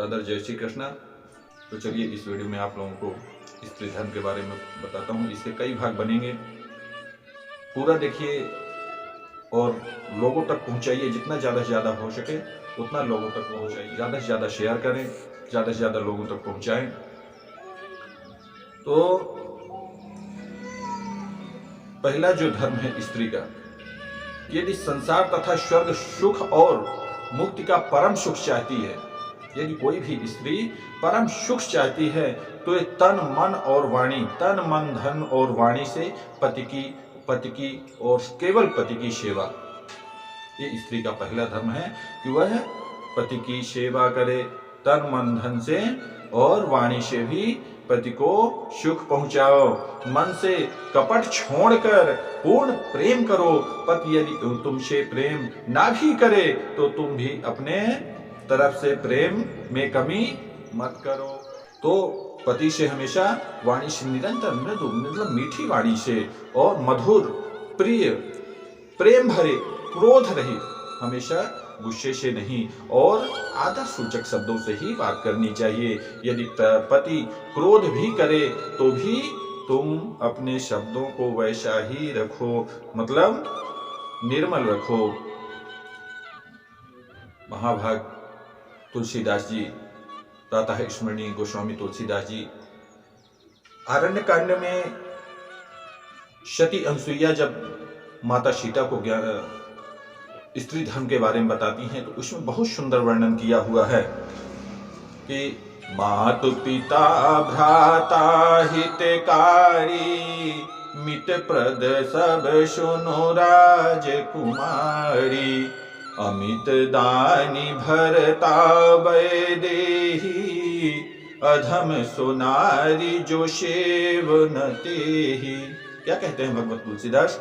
सादर जय श्री कृष्णा। तो चलिए इस वीडियो में आप लोगों को स्त्री धर्म के बारे में बताता हूँ। इसके कई भाग बनेंगे, पूरा देखिए और लोगों तक पहुँचाइए। जितना ज़्यादा से ज़्यादा हो सके उतना लोगों तक पहुँचाइए, ज़्यादा से ज़्यादा शेयर करें, ज़्यादा से ज़्यादा लोगों तक पहुँचाएं। तो पहला जो धर्म है स्त्री का, यदि संसार तथा स्वर्ग सुख और मुक्ति का परम सुख चाहती है, यदि कोई भी स्त्री परम सुख चाहती है तो ये तन मन और वाणी, तन मन धन और वाणी से पति की और केवल पति की सेवा, ये स्त्री का पहला धर्म है कि वह पति की सेवा करे, तन मन धन से और वाणी से भी पति को सुख पहुंचाओ। मन से कपट छोड़कर पूर्ण प्रेम करो। पति यदि तुमसे प्रेम ना भी करे तो तुम भी अपने तरफ से प्रेम में कमी मत करो। तो पति से हमेशा वाणी से निरंतर मृदु, मतलब मीठी वाणी से और मधुर प्रिय प्रेम भरे क्रोध रहित, हमेशा गुस्से से नहीं और आदर सूचक शब्दों से ही बात करनी चाहिए। यदि पति क्रोध भी करे तो भी तुम अपने शब्दों को वैसा ही रखो, मतलब निर्मल रखो। महाभाग तुलसीदास जी, प्रातः स्मरणीय गोस्वामी तुलसीदास जी, आरण्य कांड में सती अनसुईया जब माता सीता को स्त्री धर्म के बारे में बताती हैं तो उसमें बहुत सुंदर वर्णन किया हुआ है कि मातु पिता भ्राता हितकारी, मित प्रद सब सुनो राजकुमारी, अमित दानी भरता वैदेही, अधम सुनारी जो सेवन तेहि। क्या कहते हैं भगवत तुलसीदास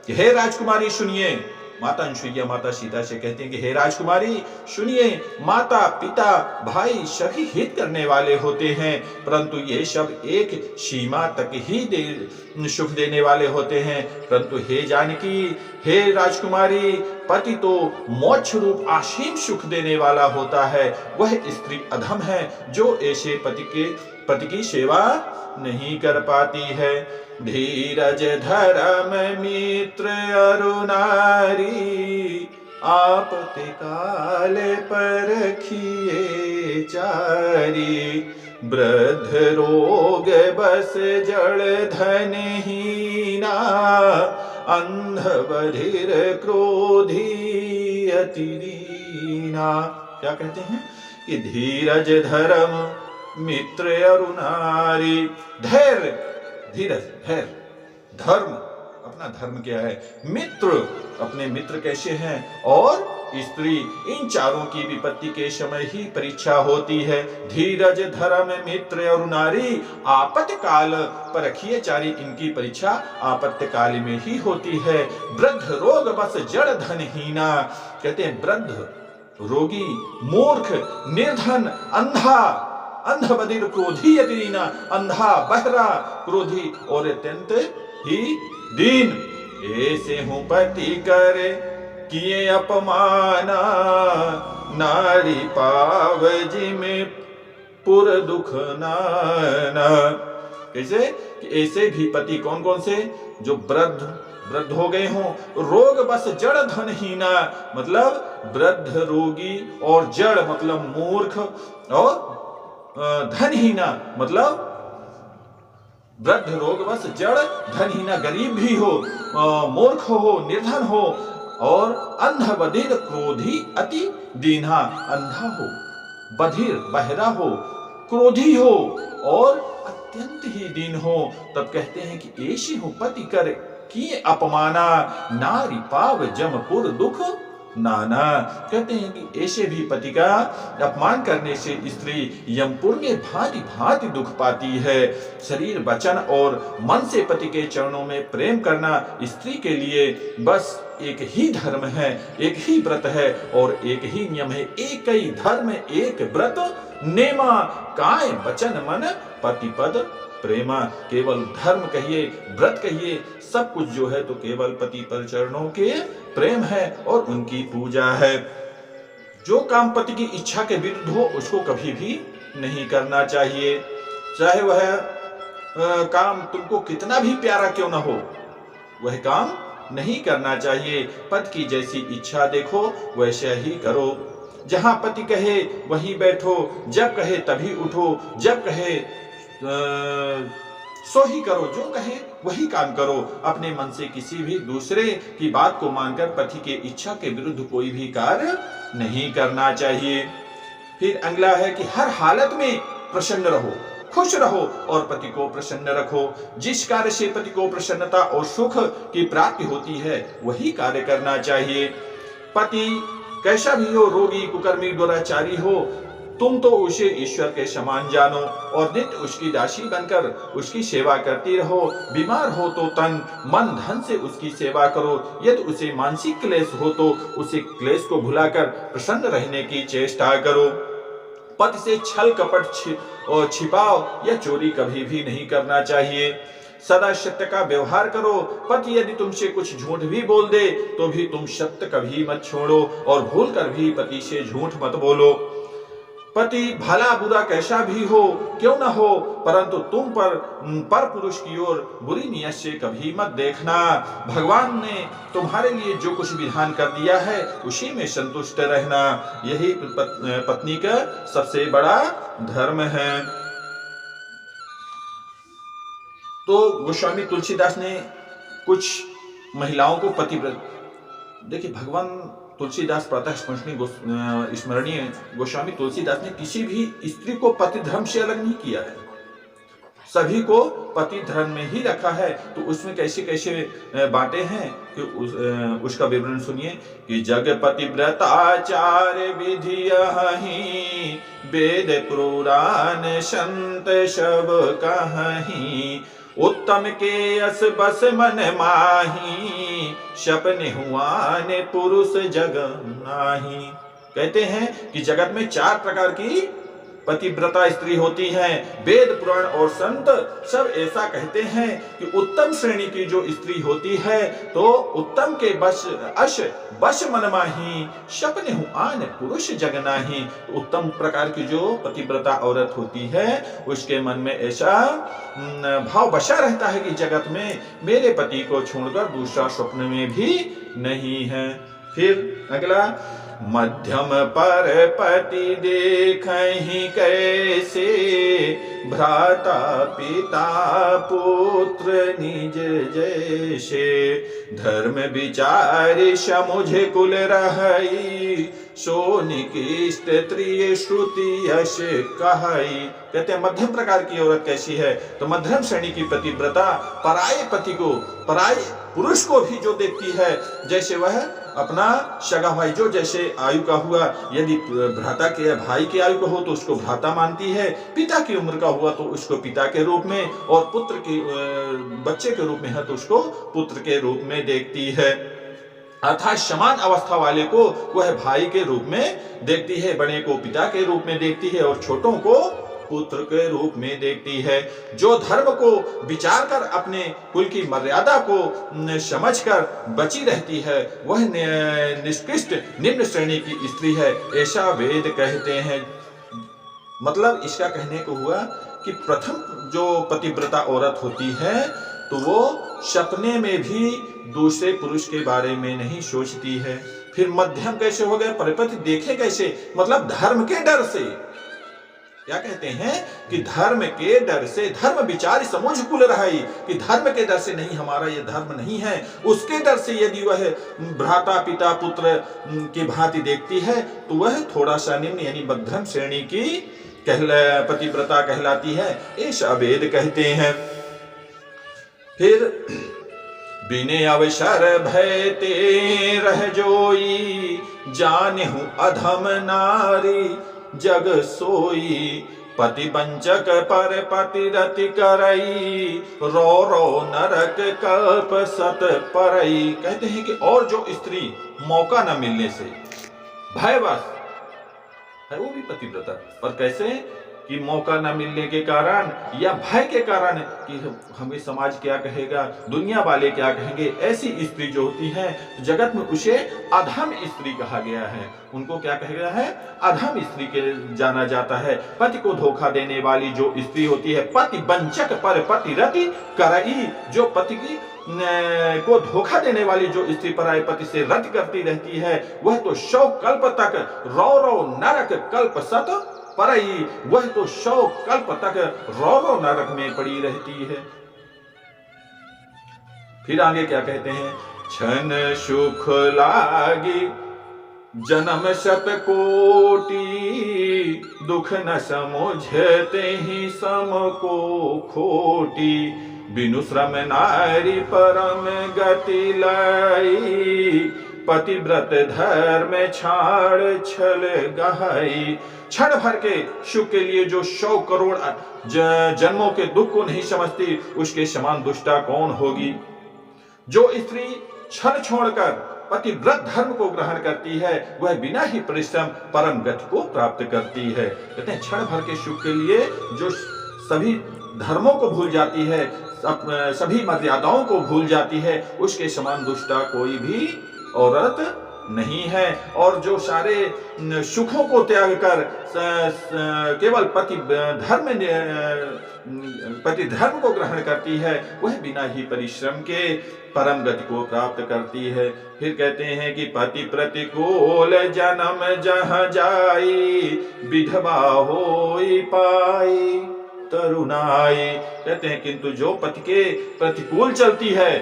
कि हे राजकुमारी सुनिए, माता अनसुईया माता सीता से कहते हैं कि हे राजकुमारी सुनिए, माता पिता भाई सभी हित करने वाले होते हैं, परंतु ये सब एक सीमा तक ही सुख देने वाले होते हैं। परंतु हे जानकी, हे राजकुमारी, पति तो मोक्ष रूप असीम सुख देने वाला होता है। वह स्त्री अधम है जो ऐसे पति की सेवा नहीं कर पाती है। धीरज धर्म मित्र अरुणारी, आपते काल परखिए चारी, वृद्ध रोग बस जड़ धनहीना, अंध बधिर क्रोधी अति दीना। क्या कहते हैं कि धीरज धर्म मित्र अरुणारी, धैर्य, धीरज, धैर्य, धर्म, अपना धर्म क्या है, मित्र, अपने मित्र कैसे हैं, और स्त्री, इन चारों की विपत्ति के समय ही परीक्षा होती है। धीरज धर्म मित्र और नारी, आपत्ति काल परखिए चारी, इनकी परीक्षा आपत्ति काल में ही होती है। वृद्ध रोग बस जड़ धनहीना, कहते हैं वृद्ध रोगी मूर्ख निर्धन अंधा, अंध बधिर क्रोधी अतिदीना, अंधा बहरा क्रोधी और अत्यंत ही दीन, ऐसे हूं पति करे किए अपमाना, नारी पाव जिमें पुर दुख नाना। कैसे कि ऐसे भी पति कौन कौन से, जो वृद्ध हो गए हों, रोग बस जड़ धनहीना, मतलब वृद्ध रोगी, और जड़ मतलब मूर्ख, और धनहीना मतलब वृद्ध रोग बस जड़ धनहीना, गरीब भी हो, मूर्ख हो, निर्धन हो, और अंध बधिर क्रोधी अति दीना, अंधा हो, बधिर बहरा हो, क्रोधी हो और अत्यंत ही दीन हो। तब कहते हैं कि ऐसी हो पति कर किए अपमाना, नारी पाव जमपुर दुख नाना। कहते हैं कि ऐसे भी पति का अपमान करने से स्त्री यमपुर में भांति भांति दुख पाती है। शरीर वचन और मन से पति के चरणों में प्रेम करना स्त्री के लिए बस एक ही धर्म है, एक ही व्रत है और एक ही नियम है। एक ही धर्म एक व्रत नेमा, काय वचन मन पतिपद प्रेमा। केवल धर्म कहिए, व्रत कहिए, सब कुछ जो है तो केवल पति पर चरणों के प्रेम है और उनकी पूजा है। जो काम पति की इच्छा के विरुद्ध हो उसको कभी भी नहीं करना चाहिए। चाहे वह काम तुमको कितना भी प्यारा क्यों ना हो, वह काम नहीं करना चाहिए। पति की जैसी इच्छा देखो वैसा ही करो। जहां पति कहे वहीं बैठो, जब कहे तभी उठो, जब कहे सो ही करो, जो कहे वही काम करो। अपने मन से किसी भी दूसरे की बात को मानकर पति के इच्छा के विरुद्ध कोई भी कार्य नहीं करना चाहिए। फिर अगला है कि हर हालत में प्रसन्न रहो, खुश रहो और पति को प्रसन्न रखो। जिस कार्य से पति को प्रसन्नता और सुख की प्राप्ति होती है वही कार्य करना चाहिए। पति कैसा भी हो, रोगी, कुकर्मी, दुराचारी हो, तुम तो उसे ईश्वर के समान जानो और नित्य उसकी दासी बनकर उसकी सेवा करती रहो। बीमार हो तो तन मन धन से उसकी सेवा करो। यदि उसे मानसिक क्लेश हो तो उसे क्लेश को भुलाकर प्रसन्न रहने की चेष्टा करो। पति से छल कपट छिपाव या चोरी कभी भी नहीं करना चाहिए। सदा सत्य का व्यवहार करो। पति यदि तुमसे कुछ झूठ भी बोल दे तो भी तुम सत्य कभी मत छोड़ो और भूल कर भी पति से झूठ मत बोलो। पति भला बुरा कैसा भी हो क्यों न हो, परंतु तुम पर पुरुष की ओर बुरी नियत से कभी मत देखना। भगवान ने तुम्हारे लिए जो कुछ विधान कर दिया है उसी में संतुष्ट रहना, यही पत्नी का सबसे बड़ा धर्म है। तो गोस्वामी तुलसीदास ने कुछ महिलाओं को पतिव्रत, देखिए भगवान तुलसीदास प्रातः स्मरणीय गोस्वामी तुलसीदास ने किसी भी स्त्री को पति धर्म से अलग नहीं किया है, सभी को पति धर्म में ही रखा है। तो उसमें कैसे कैसे बातें हैं कि उसका विवरण सुनिए कि जग पतिव्रताचार विधि यही, वेद पुराण संत सब कहीं, उत्तम के अस बस मन माही, सपने हुआ ने पुरुष जग नाही। कहते हैं कि जगत में 4 प्रकार की पतिव्रता स्त्री होती हैं। वेद पुराण और संत सब ऐसा कहते हैं कि उत्तम श्रेणी की जो स्त्री होती है तो उत्तम के बस मन माही, सपने हुआन पुरुष जग नाही। उत्तम प्रकार की जो पतिव्रता औरत होती है उसके मन में ऐसा भाव बसा रहता है कि जगत में मेरे पति को छोड़कर दूसरा स्वप्न में भी नहीं है। फिर अगला, मध्यम पर पति देखहि कैसे, भ्राता पिता पुत्र निज जैसे, धर्म विचार समुझ कुल रहई, सो निकृष्ट त्रिय श्रुति यश कहई। कहते हैं मध्यम प्रकार की औरत कैसी है, तो मध्यम श्रेणी की पतिव्रता पराये पति को, पराये पुरुष को भी जो देखती है, जैसे वह अपना सगा भाई जो जैसे आयु का हुआ, यदि भ्राता के भाई के आयु का हो तो उसको भ्राता मानती है, पिता की उम्र का हुआ तो उसको पिता के रूप में, और पुत्र की बच्चे के रूप में है तो उसको पुत्र के रूप में देखती है। अर्थात समान अवस्था वाले को वह भाई के रूप में देखती है, बड़े को पिता के रूप में देखती है और छोटों को पुत्र के रूप में देखती है। जो धर्म को विचार कर अपने कुल की मर्यादा को समझकर बची रहती है वह निष्कृष्ट निम्न श्रेणी की स्त्री है, ऐसा वेद कहते हैं। मतलब इसका कहने को हुआ कि प्रथम जो पतिव्रता औरत होती है तो वो सपने में भी दूसरे पुरुष के बारे में नहीं सोचती है। फिर मध्यम कैसे हो गए, परिपति देखे कैसे, मतलब धर्म के डर से। क्या कहते हैं कि धर्म के डर से, धर्म विचार समझ कुल रही, कि धर्म के डर से नहीं, हमारा ये धर्म नहीं है, उसके डर से यदि वह भ्राता पिता पुत्र की भांति देखती है तो वह थोड़ा सा निम्न यानी मध्यम श्रेणी की पतिव्रता कहलाती है, ऐसा वेद कहते हैं। फिर बिने अवसर भयते रह जोई, जानहु अधम नारी जग सोई, पति वंचक पर पति रति करई, रो रो नरक कल्प सत परई। कहते हैं कि और जो स्त्री मौका न मिलने से भयवश है वो भी पतिव्रता, पर कैसे, कि मौका न मिलने के कारण या भय के कारण कि हमें समाज क्या कहेगा, दुनिया वाले क्या कहेंगे, ऐसी स्त्री जो होती है जगत में उसे अधम स्त्री कहा गया है। उनको क्या कहा गया है? अधम स्त्री के जाना जाता है। पति को धोखा देने वाली जो स्त्री होती है, पति वंचक पर पतिरति करई, जो पति की को धोखा देने वाली जो स्त्री पराये पति से रति करती रहती है, वह तो 100 कल्प तक रौ रौ नरक कल्प सत परई, वह तो 100 कल्प तक रौ रौ नरक में पड़ी रहती है। फिर आगे क्या कहते हैं? छन सुख लागी जन्म शत कोटि, दुख न समुझते ही सम को खोटी, बिनु श्रम नारी परम गति लाई, पतिव्रत धर्म छाड़ छल गहाई। क्षण भर के सुख के लिए जो 100 करोड़ जन्मों के दुख को नहीं समझती, उसके समान दुष्टा कौन होगी। जो स्त्री छल छोड़कर पतिव्रत धर्म को ग्रहण करती है, वह बिना ही परिश्रम परम गति को प्राप्त करती है। कहते हैं क्षण भर के सुख के लिए जो सभी धर्मों को भूल जाती है, सभी मर्यादाओं को भूल जाती है, उसके समान दुष्टा कोई भी औरत नहीं है। और जो सारे सुखों को त्याग कर केवल पति धर्म को ग्रहण करती है, वह बिना ही परिश्रम के परम गति को प्राप्त करती है। फिर कहते हैं कि पति प्रतिकूल जन्म जहाँ जाई, विधवा होई पाई तरुणाई। कहते हैं किंतु जो पति के प्रतिकूल चलती है,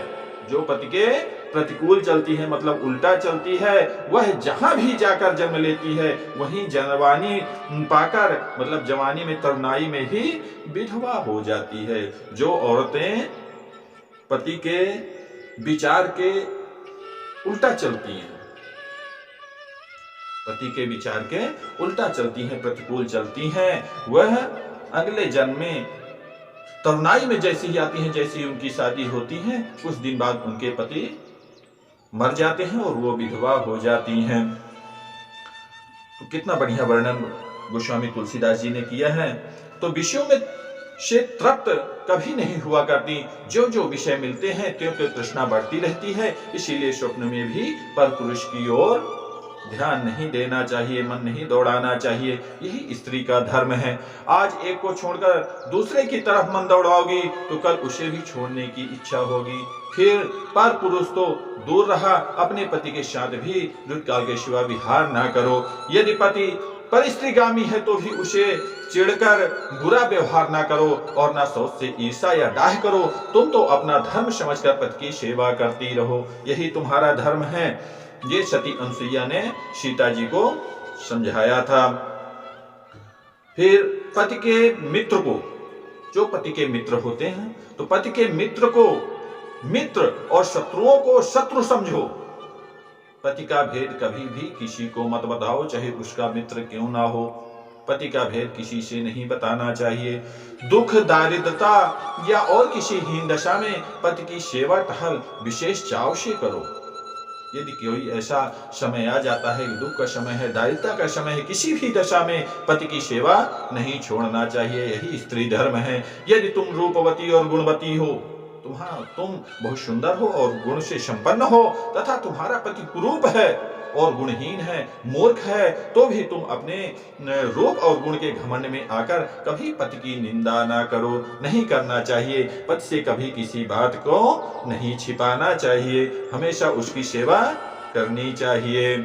जो पति के प्रतिकूल चलती है मतलब उल्टा चलती है, वह जहां भी जाकर जन्म लेती है, वहीं जवानी पाकर मतलब जवानी में तरुणाई में ही विधवा हो जाती है। जो औरतें पति के विचार के उल्टा चलती हैं, पति के विचार के उल्टा चलती हैं, प्रतिकूल चलती हैं, वह अगले जन्म में तरुणाई में जैसी ही आती हैं, जैसी उनकी शादी होती है, कुछ दिन बाद उनके पति मर जाते हैं और वो विधवा हो जाती हैं। तो कितना बढ़िया वर्णन गोस्वामी तुलसीदास जी ने किया है। तो विषयों में से तृप्त कभी नहीं हुआ करती, जो जो विषय मिलते हैं त्यों त्यों तृष्णा बढ़ती रहती है। इसीलिए स्वप्न में भी पर पुरुष की ओर ध्यान नहीं देना चाहिए, मन नहीं दौड़ाना चाहिए। यही स्त्री का धर्म है। आज एक को छोड़कर दूसरे की तरफ मन दौड़ाओगी तो कल उसे भी छोड़ने की इच्छा होगी। फिर पर पुरुष तो दूर रहा, अपने पति के साथ भी दुष्काल के सिवा विहार ना करो। यदि पति परिस्त्रीगामी है तो भी उसे चिढ़कर बुरा व्यवहार ना करो और ना सोच से ईर्षा या डाह करो। तुम तो अपना धर्म समझकर पति की सेवा करती रहो, यही तुम्हारा धर्म है। ये सती अनसुईया ने सीता जी को समझाया था। फिर पति के मित्र को, जो पति के मित्र होते हैं, तो पति के मित्र को मित्र और शत्रुओं को शत्रु समझो। पति का भेद कभी भी किसी को मत बताओ, चाहे उसका मित्र क्यों ना हो। पति का भेद किसी से नहीं बताना चाहिए। दुख दारिद्रता या और किसी हीन दशा में पति की सेवा टहल विशेष चाव से करो। यदि कोई ऐसा समय आ जाता है, दुख का समय है, दारिद्रता का समय है, किसी भी दशा में पति की सेवा नहीं छोड़ना चाहिए। यही स्त्री धर्म है। यदि तुम रूपवती और गुणवती हो, तुम बहुत सुंदर हो और गुण से संपन्न हो, तथा तुम्हारा पति कुरूप है और गुणहीन है, मूर्ख है, तो भी तुम अपने रूप और गुण के घमंड में आकर कभी पति की निंदा ना करो, नहीं करना चाहिए। पति से कभी किसी बात को नहीं छिपाना चाहिए, हमेशा उसकी सेवा करनी चाहिए।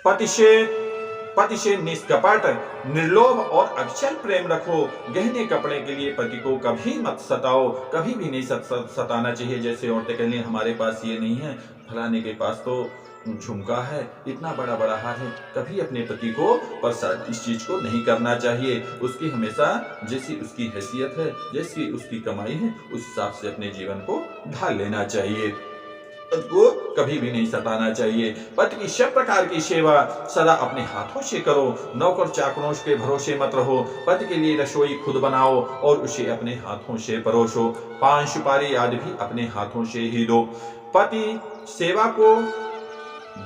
पति से निष्कपट, निर्लोभ और अक्षय प्रेम रखो। गहने कपड़े के लिए पति को कभी मत सताओ, कभी भी नहीं सताना चाहिए। जैसे औरतें कहने हमारे पास ये नहीं है, फलाने के पास तो झुमका है, इतना बड़ा बड़ा हार है, कभी अपने पति को परेशान इस चीज को नहीं करना चाहिए। उसकी हमेशा जैसी उसकी हैसियत है, जैसी उसकी कमाई है, उस हिसाब से अपने जीवन को ढाल लेना चाहिए। को कभी भी नहीं सताना चाहिए। पति की सब प्रकार की सेवा सदा अपने हाथों से करो, नौकर चाकरों के भरोसे मत रहो। पति के लिए रसोई खुद बनाओ और उसे अपने हाथों से परोसो। पान सुपारी आदि भी अपने हाथों से ही दो। पति सेवा को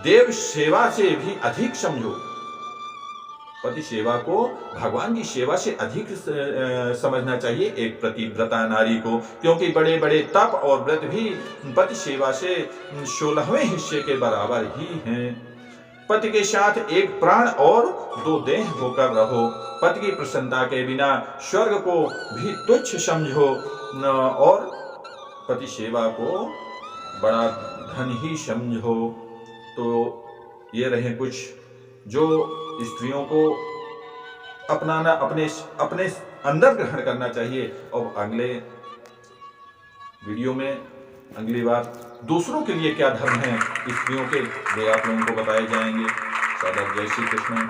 देव सेवा से भी अधिक समझो। पति सेवा को भगवान की सेवा से अधिक समझना चाहिए एक पतिव्रता नारी को, क्योंकि बड़े बड़े तप और व्रत भी पति सेवा से 16वें हिस्से के बराबर ही हैं। पति के साथ एक प्राण और 2 देह होकर रहो। पति की प्रसन्नता के बिना स्वर्ग को भी तुच्छ समझो और पति सेवा को बड़ा धन ही समझो। तो ये रहे कुछ जो स्त्रियों को अपनाना, अपने अंदर ग्रहण करना चाहिए। और अगले वीडियो में अगली बार दूसरों के लिए क्या धर्म है स्त्रियों के, वे आप लोगों को बताए जाएंगे। सादर जय श्री कृष्ण।